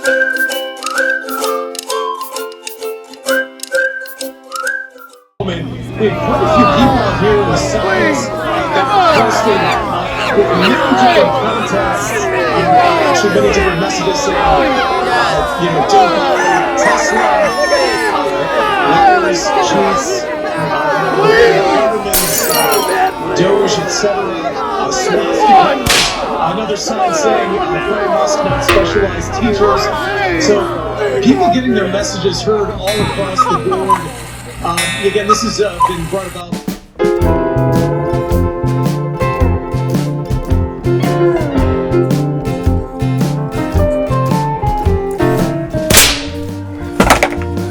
We had quite a few people out here in the signs that posted with many different contacts and actually many different messages saying, don't buy Tesla, liars, cheats, governments, doge, etc. Another sign saying, Prairie Musk, not specialized teachers. So people getting their messages heard all across the board. Again, this has been brought about.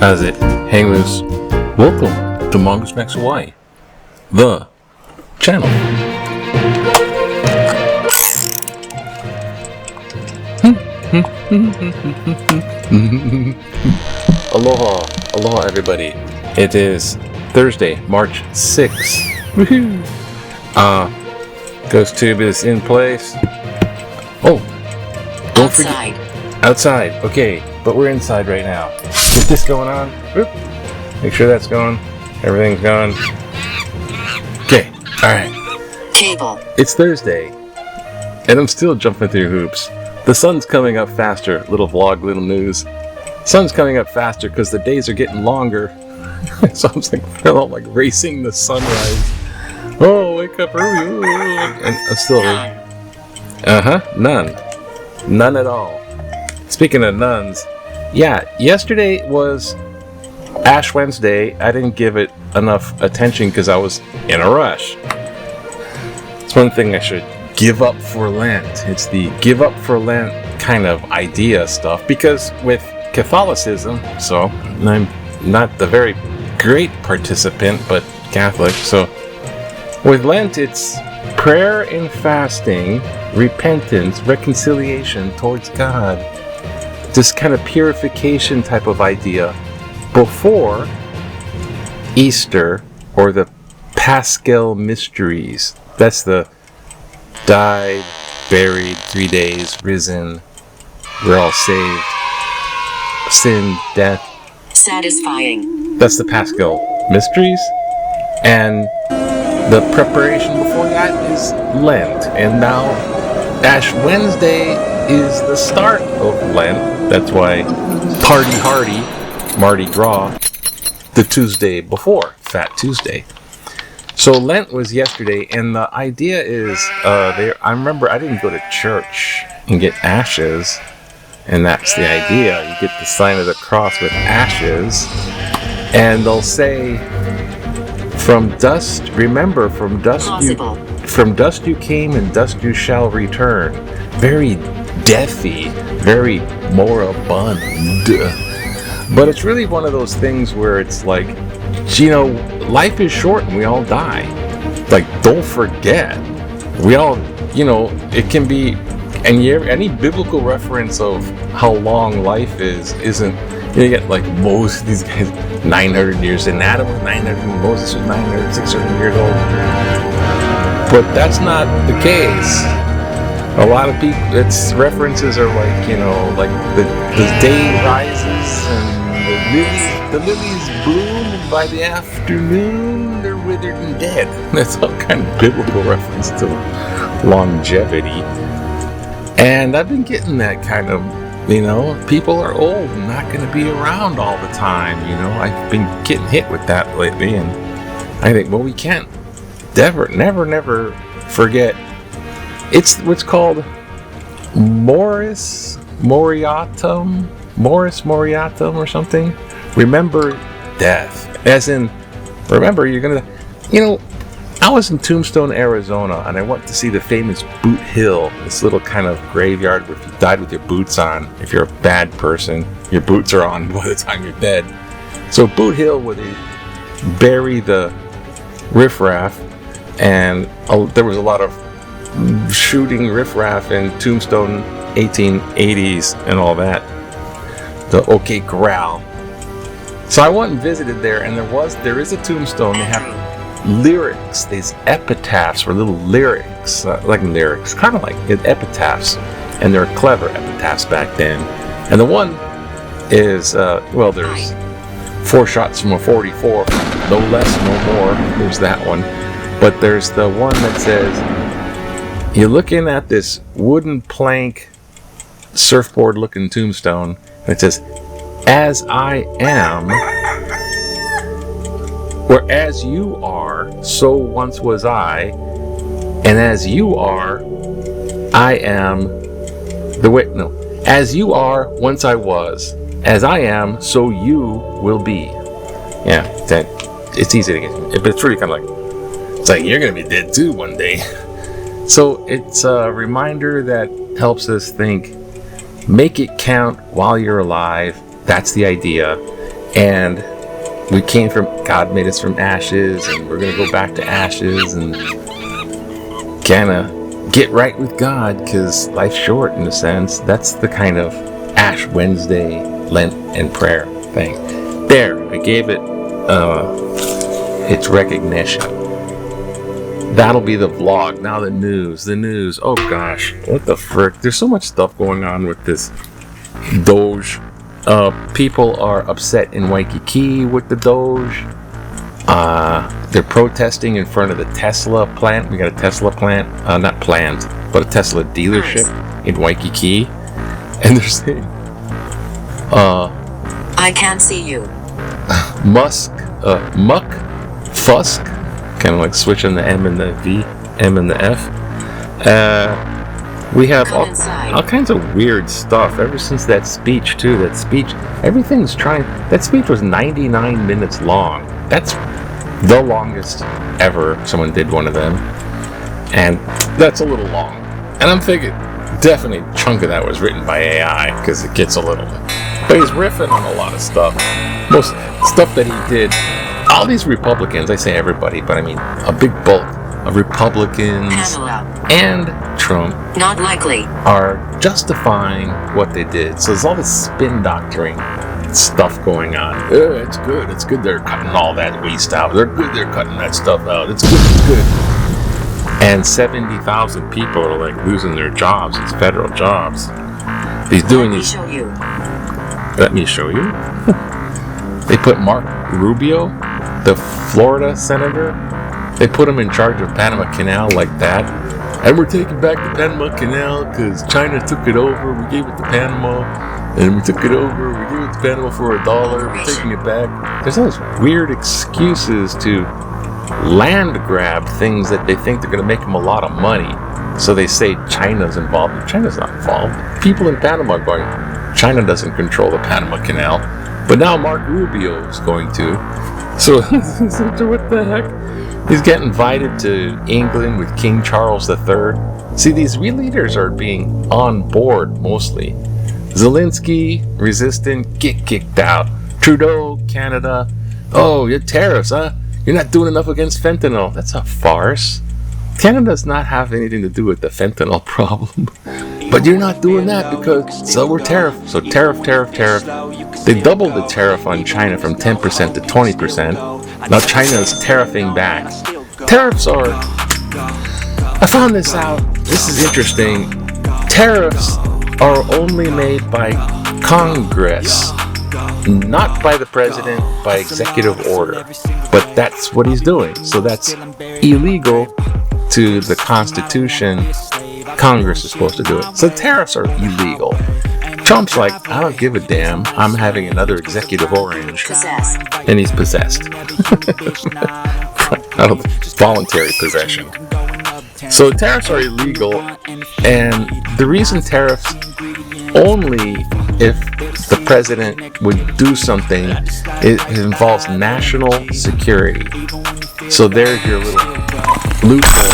How's it? Hang loose. Welcome to Mongoose Max Hawaii, the channel. Aloha everybody. It is Thursday, March 6th. Woohoo! Ghost Tube is in place. Oh, don't forget. Outside, okay, but we're inside right now. Is this going on? Oop. Make sure that's going. Everything's going. Okay, alright. Table. It's Thursday, and I'm still jumping through hoops. The sun's coming up faster. Little vlog, little news. Sun's coming up faster because the days are getting longer. So I'm like racing the sunrise. Oh, wake up early. And I'm still none at all. Speaking of nuns, yesterday was Ash Wednesday. I didn't give it enough attention because I was in a rush. It's one thing I should give up for Lent. It's the give up for Lent kind of idea stuff, because with Catholicism, so I'm not the very great participant, but Catholic, so with Lent it's prayer and fasting, repentance, reconciliation towards God, this kind of purification type of idea before Easter or the Paschal mysteries. That's the died, buried, 3 days, risen, we're all saved, sin, death, satisfying. That's the Paschal mysteries, and the preparation before that is Lent. And now Ash Wednesday is the start of Lent. That's why Party Hardy, Mardi Gras, the Tuesday before, Fat Tuesday. So Lent was yesterday, and the idea is, I remember I didn't go to church and get ashes, and that's the idea. You get the sign of the cross with ashes, and they'll say, from dust you came, and dust you shall return. Very deathy, very moribund. But it's really one of those things where it's like, life is short and we all die. Like, don't forget, we all, it can be, and any biblical reference of how long life isn't, you get like these guys, 900 years, and Adam was 900, and Moses was 900, 600 years old. But that's not the case. A lot of people, its references are like, like the day rises and the lilies bloom, and by the afternoon they're withered and dead. That's all kind of biblical reference to longevity. And I've been getting that kind of, people are old and not going to be around all the time. I've been getting hit with that lately, and I think, we can't never forget. It's what's called Morris Moriatum or something. Remember death. As in, remember you're going to, I was in Tombstone, Arizona, and I went to see the famous Boothill, this little kind of graveyard where if you died with your boots on, if you're a bad person, your boots are on by the time you're dead. So Boothill, where they bury the riffraff, and there was a lot of shooting riffraff in Tombstone, 1880s and all that. The OK Corral. So I went and visited there, and there is a tombstone. They have lyrics, these epitaphs, or little lyrics, kind of like epitaphs, and they're clever epitaphs back then. And the one is, there's 4 shots from a 44, no less, no more. There's that one. But there's the one that says, you're looking at this wooden plank surfboard looking tombstone, and it says, as I am, or as you are, so once was I, and as you are, I am, as you are, once I was, as I am, so you will be. Yeah, it's easy to get, but it's really kind of like, it's like, you're going to be dead too one day. So it's a reminder that helps us think, make it count while you're alive. That's the idea. And God made us from ashes, and we're going to go back to ashes and kind of get right with God, because life's short in a sense. That's the kind of Ash Wednesday, Lent, and prayer thing. There, I gave it its recognition. That'll be the vlog. Now the news. Oh gosh, what the frick? There's so much stuff going on with this doge. People are upset in Waikiki with the doge. They're protesting in front of the Tesla plant. We got a Tesla plant, not plant, but a Tesla dealership in Waikiki. And they're saying, I can't see you. Muck, Fusk, kind of like switching the M and the V, M and the F. We have all kinds of weird stuff ever since that speech too. That speech was 99 minutes long. That's the longest ever someone did one of them. And that's a little long. And I'm thinking, definitely a chunk of that was written by AI, because it gets a little, but he's riffing on a lot of stuff. Most stuff that he did, all these Republicans, I say everybody, but I mean a big bulk of Republicans and Trump Not likely. are justifying what they did. So there's all this spin doctoring stuff going on. It's good they're cutting all that waste out. They're cutting that stuff out. It's good. And 70,000 people are like losing their jobs, these federal jobs. He's doing these. Let me show you. They put Mark Rubio, the Florida senator, they put him in charge of Panama Canal like that. And we're taking back the Panama Canal because China took it over. We gave it to Panama, and we took it over. We gave it to Panama for $1. We're taking it back. There's all these weird excuses to land grab things that they think they're going to make them a lot of money. So they say China's involved. China's not involved. People in Panama are going, China doesn't control the Panama Canal. But now Mark Rubio is going to. So what the heck? He's getting invited to England with King Charles III. See, these leaders are being on board mostly. Zelensky, resistant, get kicked out. Trudeau, Canada. Oh, your tariffs, huh? You're not doing enough against fentanyl. That's a farce. Canada does not have anything to do with the fentanyl problem. But you're not doing that because, so we're tariff. So tariff. They doubled the tariff on China from 10% to 20%. Now China is tariffing back. Tariffs are, I found this out, this is interesting. Tariffs are only made by Congress, not by the president, by executive order. But that's what he's doing. So that's illegal to the Constitution. Congress is supposed to do it. So tariffs are illegal. Trump's like, I don't give a damn. I'm having another executive orange. Possessed. And he's possessed. Out of voluntary possession. So tariffs are illegal. And the reason tariffs only if the president would do something, it involves national security. So there's your little loophole.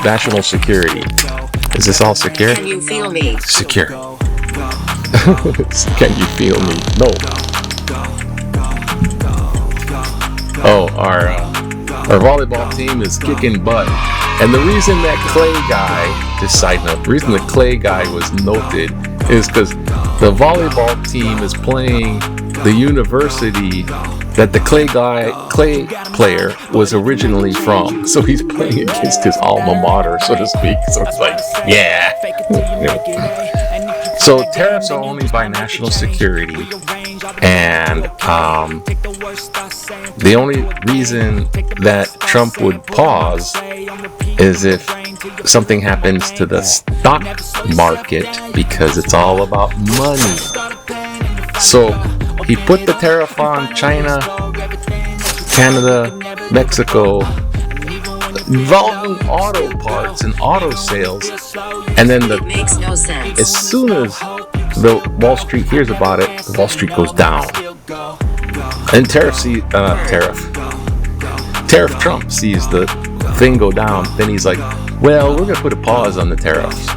National security. Is this all secure? Can you feel me? Secure. Can you feel me? No. Oh, our volleyball team is kicking butt. And the reason that Clay guy, just side note, the reason the Clay guy was noted is because the volleyball team is playing the University that the clay player was originally from. So he's playing against his alma mater, so to speak. So it's like, yeah. So tariffs are only by national security, and the only reason that Trump would pause is if something happens to the stock market, because it's all about money. So he put the tariff on China, Canada, Mexico, involving auto parts and auto sales, and then It makes no sense. as soon as the Wall Street hears about it, the Wall Street goes down. And Tariff Trump sees the thing go down, then he's like, well, we're gonna put a pause on the tariffs.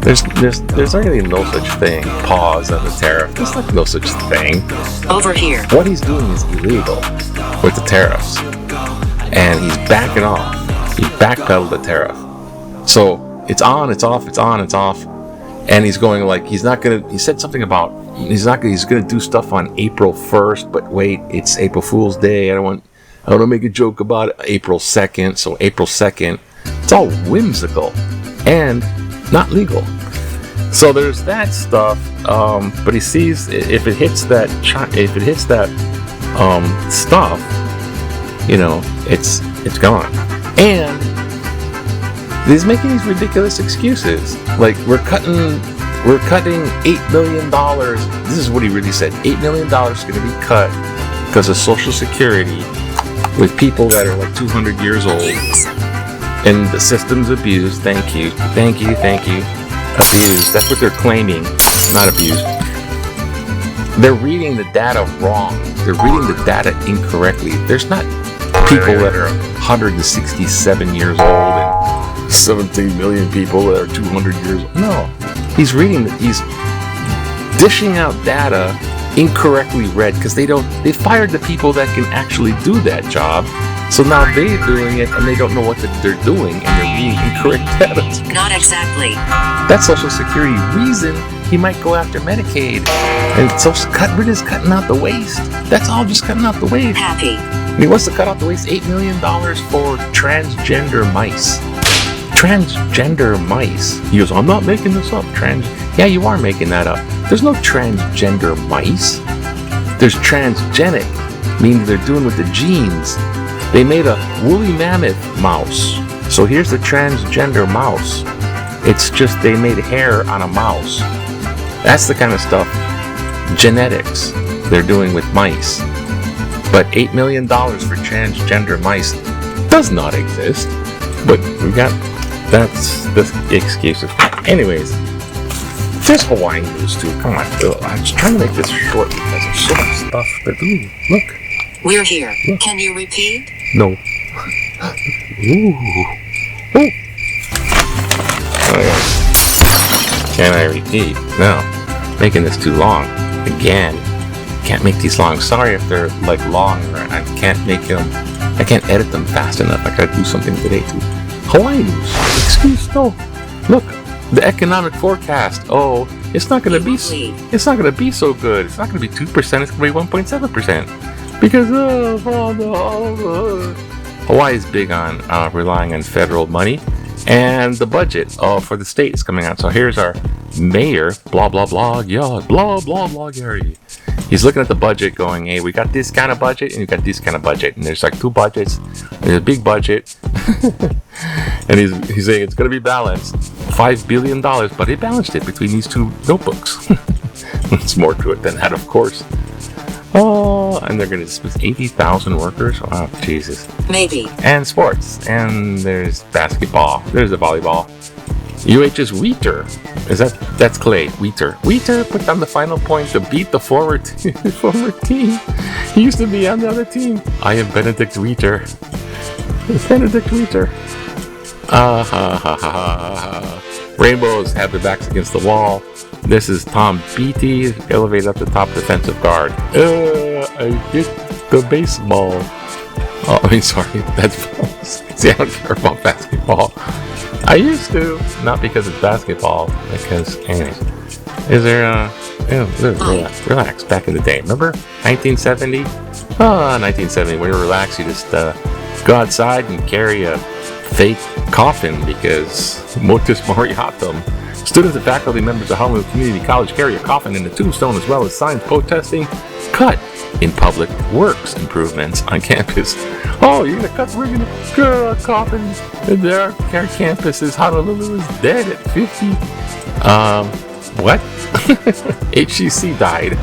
There's really no such thing. Pause on the tariff. There's like no such thing. Over here. What he's doing is illegal with the tariffs, and he's backing off. He backpedaled the tariff. So it's on, it's off, it's on, it's off, and he's going like he said something about he's gonna do stuff on April 1st, but wait, it's April Fool's Day. I don't want to make a joke about it. April 2nd, so April 2nd. It's all whimsical and not legal. So there's that stuff, but he sees if it hits that stuff, it's gone. And he's making these ridiculous excuses, like we're cutting $8 million. This is what he really said: $8 million is going to be cut because of Social Security with people that are like 200 years old, and the system's abused. Thank you. Abused. That's what they're claiming, not abused. They're reading the data wrong. They're reading the data incorrectly. There's not people that are 167 years old and 17 million people that are 200 years old. No. He's dishing out data incorrectly read because they fired the people that can actually do that job. So now they're doing it and they don't know what they're doing, and they're reading incorrect data. Not exactly. That's Social Security reason he might go after Medicaid. And so we're just cutting out the waste. That's all, just cutting out the waste. Happy. And he wants to cut out the waste $8 million for transgender mice. Transgender mice. He goes, I'm not making this up. Yeah, you are making that up. There's no transgender mice. There's transgenic, meaning they're doing with the genes. They made a woolly mammoth mouse. So here's the transgender mouse. It's just they made hair on a mouse. That's the kind of stuff, genetics, they're doing with mice. But $8 million for transgender mice does not exist. But that's the excuses. Anyways, there's Hawaiian news too. Come on, I'm just trying to make this short because there's so much stuff to do. Look. We're here. Can you repeat? No. Ooh. Oh. Can I repeat? No. Making this too long. Again. Can't make these long. Sorry if they're like long, or I can't edit them fast enough. I gotta do something today too. Hawaii news. Excuse no. Look, the economic forecast. Oh, it's not gonna be so good. It's not gonna be 2%, it's gonna be 1.7%. Because Hawaii is big on relying on federal money, and the budget for the state is coming out. So here's our mayor, blah blah blah, yeah, blah blah blah, Gary. He's looking at the budget, going, "Hey, we got this kind of budget, and we got this kind of budget, and there's like two budgets. There's a big budget, and he's saying it's going to be balanced, $5 billion, but he balanced it between these two notebooks. There's more to it than that, of course." Oh, and they're going to dismiss 80,000 workers? Oh, Jesus. Maybe. And sports. And there's basketball. There's the volleyball. UH's Wheater. That's Clay. Wheater put down the final point to beat the former team. He used to be on the other team. I am Benedict Wheater. Benedict Wheater. Rainbows have their backs against the wall. This is Tom Beatty, elevated up the top defensive guard. I hit the baseball. Oh, I mean, sorry, that's see, I don't care about basketball. I used to, not because it's basketball, because, anyways. Is there, relax, back in the day. Remember 1970? 1970, when you relax, you just go outside and carry a fake coffin because motus moriatum. Students and faculty members of Honolulu Community College carry a coffin in the Tombstone as well as signs protesting cut in public works improvements on campus. Oh, we're gonna cut a coffin in our campus is Honolulu is dead at 50. What? HCC died.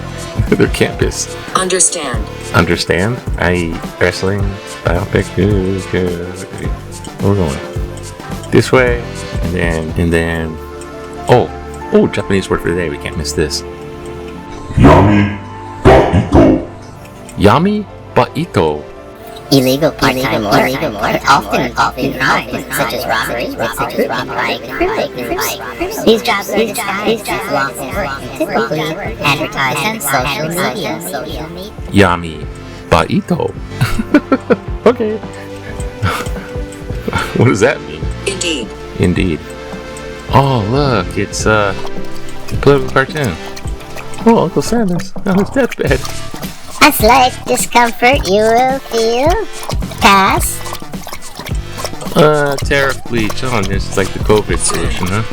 Their campus. Understand. Understand? Wrestling, biopic, okay. We're going this way, and then, oh, Japanese word for the day. We can't miss this. Yami Baito. Yami Baito. Illegal part-time work, often crimes such as robbery, criminal. These jobs are disguised as lawful work, typically advertised on social media. Yami Baito. Okay. What does that mean? Indeed. Oh, look, it's a political cartoon. Oh, Uncle Sam's on his deathbed. A slight discomfort you will feel. Pass. Tariff bleach. Oh, this is like the COVID solution, huh?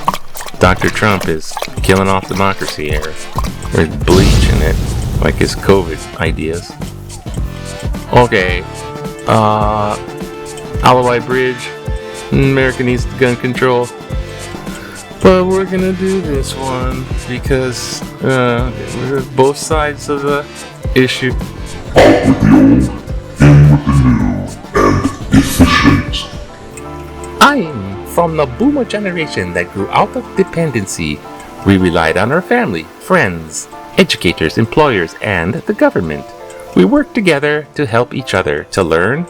Dr. Trump is killing off democracy here. There's bleach in it, like his COVID ideas. Okay. Alawai Bridge. America needs gun control. But we're gonna do this one because we're both sides of the issue. Out with the old, in with the new, and efficient. I'm from the boomer generation that grew out of dependency. We relied on our family, friends, educators, employers, and the government. We worked together to help each other, to learn,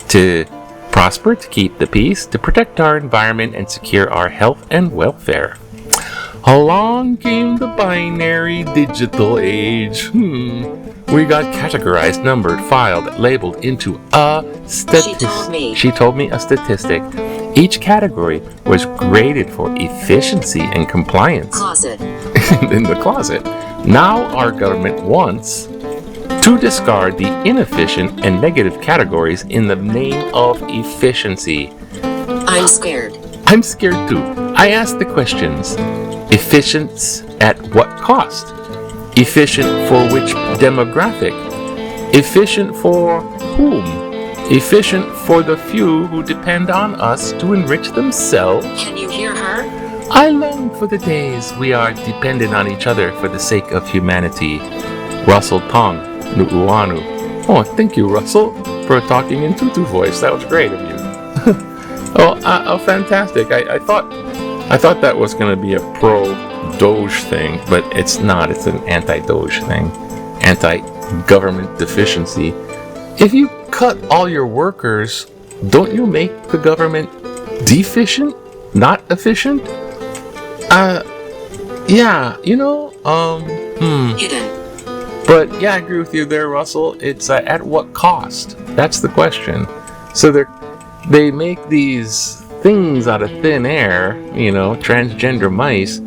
to prosper, to keep the peace, to protect our environment, and secure our health and welfare. Along came the binary digital age. We got categorized, numbered, filed, labeled into a statistic. She told me a statistic. Each category was graded for efficiency and compliance. Closet. In the closet. Now our government wants to discard the inefficient and negative categories in the name of efficiency. I'm scared. I'm scared too. I ask the questions. Efficient at what cost? Efficient for which demographic? Efficient for whom? Efficient for the few who depend on us to enrich themselves? Can you hear her? I long for the days we are dependent on each other for the sake of humanity. Russell Tong, Nu'uanu. Oh, thank you, Russell, for talking in Tutu voice. That was great of you. Oh, fantastic. I thought that was going to be a pro-Doge thing, but it's not. It's an anti-Doge thing. Anti-government deficiency. If you cut all your workers, don't you make the government deficient? Not efficient? Yeah, Hidden. But yeah, I agree with you there, Russell. It's at what cost? That's the question. So they make these things out of thin air, transgender mice,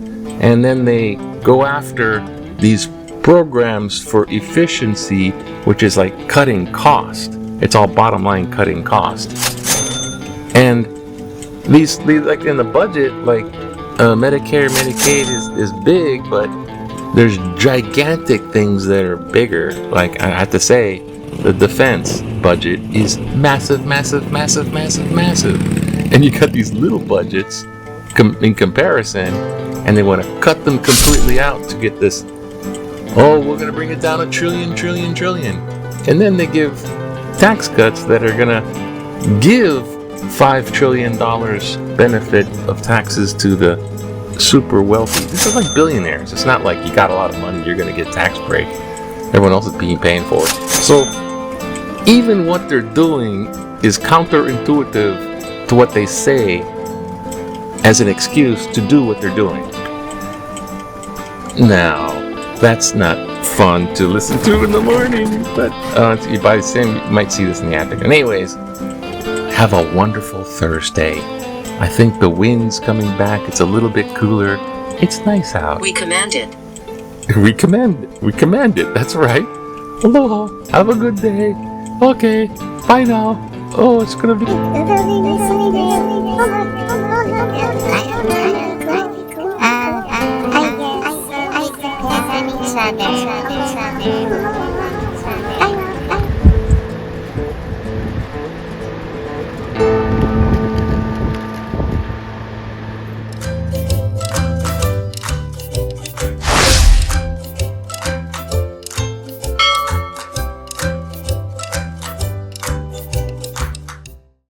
and then they go after these programs for efficiency, which is like cutting cost. It's all bottom line cutting cost. And these like in the budget, like Medicare, Medicaid is big, but there's gigantic things that are bigger. Like I have to say, the defense budget is massive. And you got these little budgets in comparison, and they want to cut them completely out to get this, we're going to bring it down $1 trillion. And then they give tax cuts that are going to give $5 trillion benefit of taxes to the super wealthy. This is like billionaires. It's not like you got a lot of money, you're going to get tax break. Everyone else is paying for it. So even what they're doing is counterintuitive to what they say as an excuse to do what they're doing. Now, that's not fun to listen to in the morning, but by the same, you might see this in the afternoon. Anyways, have a wonderful Thursday. I think the wind's coming back. It's a little bit cooler. It's nice out. We command it. We command it. That's right. Aloha. Have a good day. Okay, bye now. Oh, it's gonna be. I guess,